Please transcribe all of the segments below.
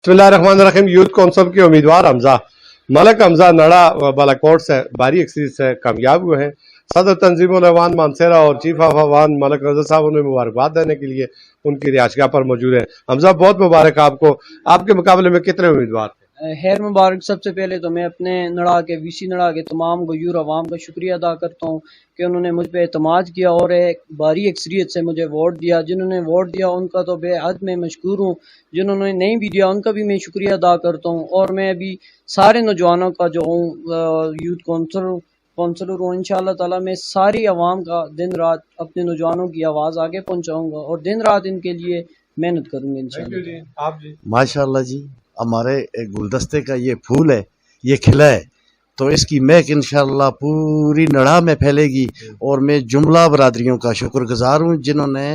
बिस्मिल्लाहिर्रहमानिर्रहीम। Youth council के उम्मीदवार हमजा मलक हमजा नड़ा बालाकोट से भारी अक्सरियत से कामयाब हुए हैं। सदर तंजीमुल अवान मानसेरा और चीफ ऑफ अवान मलक रजा साहब उन्हें मुबारकबाद देने के लिए उनकी रिहायशगाह पर मौजूद है। हमजा बहुत मुबारक आपको। आपके मुकाबले में कितने उम्मीदवार थे? खैर मुबारक। सबसे पहले तो मैं अपने नड़ा के वीसी नड़ा के तमाम गयूर अवाम का शुक्रिया अदा करता हूँ कि उन्होंने मुझ पर एतमाद किया और एक भारी अक्सरियत से मुझे वोट दिया। जिन्होंने वोट दिया उनका तो बेहद मैं मशकूर हूँ, जिन्होंने नहीं भी दिया उनका भी मैं शुक्रिया अदा करता हूँ। और मैं अभी सारे नौजवानों का जो हूँ यूथ काउंसलर हूँ, इंशाअल्लाह ताला मैं सारी आवाम का दिन रात अपने नौजवानों की आवाज़ आगे पहुँचाऊँगा और दिन रात इनके लिए मेहनत करूँगा इंशाअल्लाह। आप जी? माशाअल्लाह जी, हमारे गुलदस्ते का ये फूल है, ये खिला है तो इसकी महक इंशाअल्लाह पूरी नड़ा में फैलेगी। और मैं जुमला बरादरियों का शुक्रगुजार हूँ जिन्होंने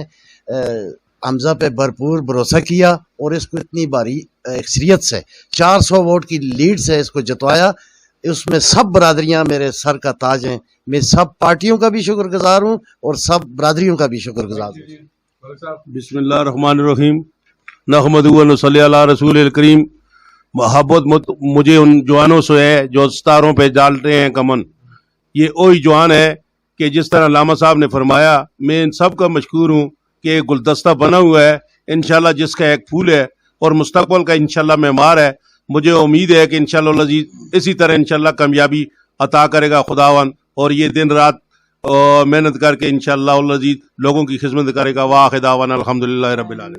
हमजा पे भरपूर भरोसा किया और इसको इतनी भारी अक्सरियत से 400 वोट की लीड से इसको जितवाया। उसमें सब बरादरियां मेरे सर का ताज हैं। मैं सब पार्टियों का भी शुक्रगुजार हूँ और सब बरादरियों का भी शुक्रगुजार हूँ। बिस्मिल्लाहिर्रहमानिर्रहीम। नहमदुहु व नसल्ली अला रसूलिल करीम। मोहब्बत मुझे उन जवानों से है जो सितारों पे डालते हैं कमन। ये वही जवान है कि जिस तरह लामा साहब ने फरमाया, मैं इन सब का मशकूर हूँ कि गुलदस्ता बना हुआ है इंशाल्लाह, जिसका एक फूल है और मुस्तकबिल का इंशाल्लाह मेमार है। मुझे उम्मीद है कि इंशाल्लाह अज़ीज़ इसी तरह इंशाल्लाह कामयाबी अता करेगा खुदावन, और ये दिन रात मेहनत करके इंशाल्लाह अज़ीज़ लोगों की खिदमत करेगा। वाखिर दावाना अल्हम्दुलिल्लाहि रब्बिल आलमीन।